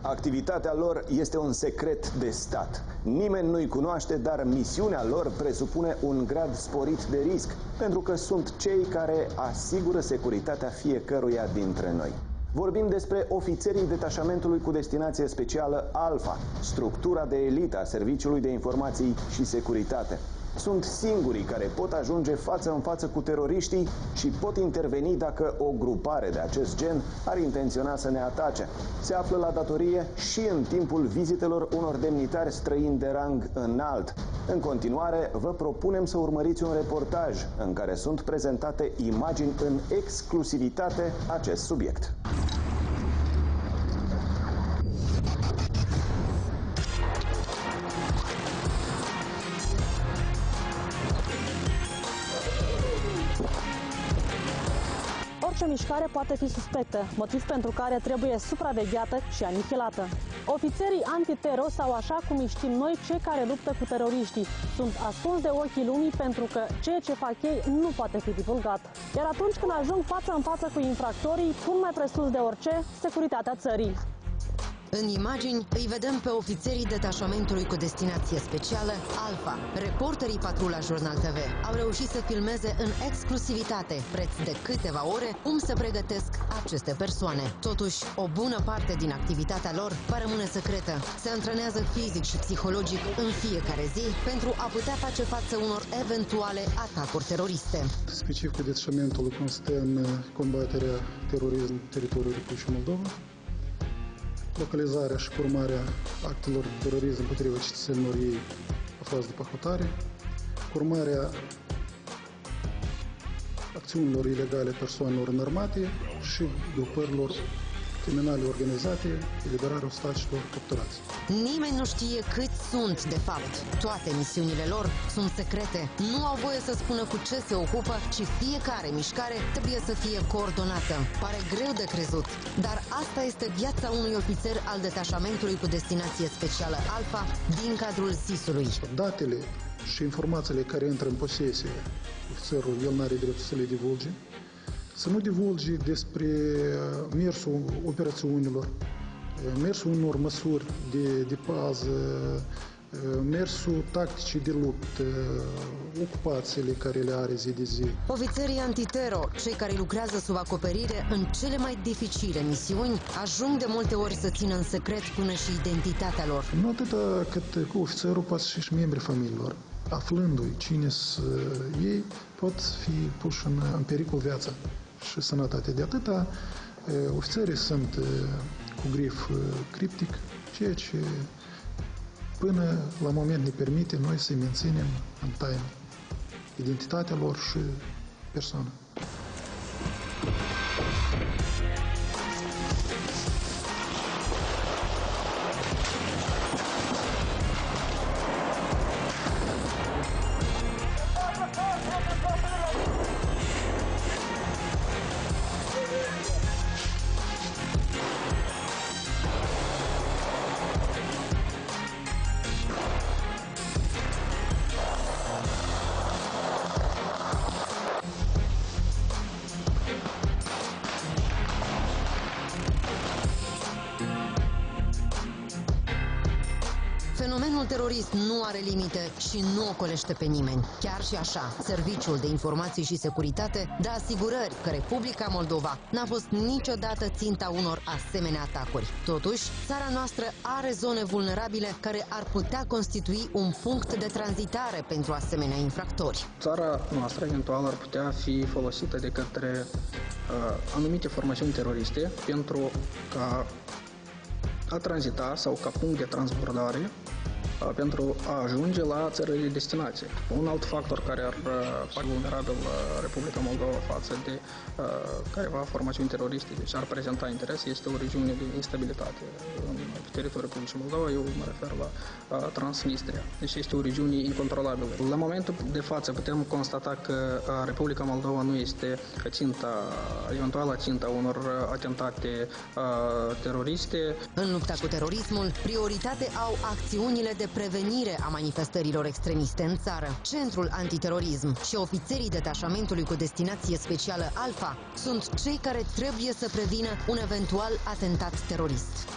Activitatea lor este un secret de stat. Nimeni nu-i cunoaște, dar misiunea lor presupune un grad sporit de risc, pentru că sunt cei care asigură securitatea fiecăruia dintre noi. Vorbim despre ofițerii detașamentului cu destinație specială Alpha, structura de elită a Serviciului de Informații și Securitate. Sunt singurii care pot ajunge față în față cu teroriștii și pot interveni dacă o grupare de acest gen ar intenționa să ne atace. Se află la datorie și în timpul vizitelor unor demnitari străini de rang înalt. În continuare, vă propunem să urmăriți un reportaj în care sunt prezentate imagini în exclusivitate acest subiect. Orice mișcare poate fi suspectă, motiv pentru care trebuie supravegheată și anihilată. Ofițerii antitero sau, așa cum îi știm noi, cei care luptă cu teroriștii, sunt ascunși de ochii lumii pentru că ceea ce fac ei nu poate fi divulgat. Iar atunci când ajung față în față cu infractorii, pun mai presus de orice securitatea țării. În imagini îi vedem pe ofițerii detașamentului cu destinație specială Alpha. Reporterii Patrula Jurnal TV au reușit să filmeze în exclusivitate, preț de câteva ore, cum se pregătesc aceste persoane. Totuși, o bună parte din activitatea lor va rămâne secretă. Se antrenează fizic și psihologic în fiecare zi pentru a putea face față unor eventuale atacuri teroriste. Specificul detașamentului constă în combaterea terorismului în teritoriul Republicii Moldova, localizarea și urmarea actelor de terorism împotriva cetățenilor ei aflați după hotare, urmarea acțiunilor ilegale persoanelor înarmate și grupărilor criminale organizate, eliberarea ostaticilor capturați. Nimeni nu știe câți sunt, de fapt. Toate misiunile lor sunt secrete. Nu au voie să spună cu ce se ocupă și fiecare mișcare trebuie să fie coordonată. Pare greu de crezut, dar asta este viața unui ofițer al detașamentului cu destinație specială Alpha din cadrul SIS-ului. Datele și informațiile care intră în posesie ofițerul, el n-are dreptul să le divulge. Să nu divulge despre mersul operațiunilor, mersul unor măsuri de pază, mersul tacticii de luptă, ocupațiile care le are zi de zi. Ofițerii antitero, cei care lucrează sub acoperire în cele mai dificile misiuni, ajung de multe ori să țină în secret până și identitatea lor. Nu atâta cât cu ofițerul, poate și membrii familiilor. Aflându-i cine ei, pot fi puși în pericol viața și sănătatea. De atâta, ofițerii sunt cu grif criptic, ceea ce până la moment ne permite noi să menținem în taină identitatea lor și persoana. Fenomenul terorist nu are limite și nu ocolește pe nimeni. Chiar și așa, Serviciul de Informații și Securitate dă asigurări că Republica Moldova n-a fost niciodată ținta unor asemenea atacuri. Totuși, țara noastră are zone vulnerabile care ar putea constitui un punct de tranzitare pentru asemenea infractori. Țara noastră eventual ar putea fi folosită de către anumite formațiuni teroriste pentru a tranzita sau ca punct de transbordare pentru a ajunge la țările de destinație. Un alt factor care ar face vulnerabil Republica Moldova față de careva formațiuni teroriste, deci ar prezenta interes, este o regiune de instabilitate în teritoriul Republicii Moldova, eu mă refer la Transnistria. Deci este o regiune incontrolabilă. La momentul de față putem constata că Republica Moldova nu este eventuala ținta unor atentate teroriste. În lupta cu terorismul, prioritate au acțiunile de prevenire a manifestărilor extremiste în țară. Centrul Antiterorism și ofițerii detașamentului cu destinație specială Alpha sunt cei care trebuie să prevină un eventual atentat terorist.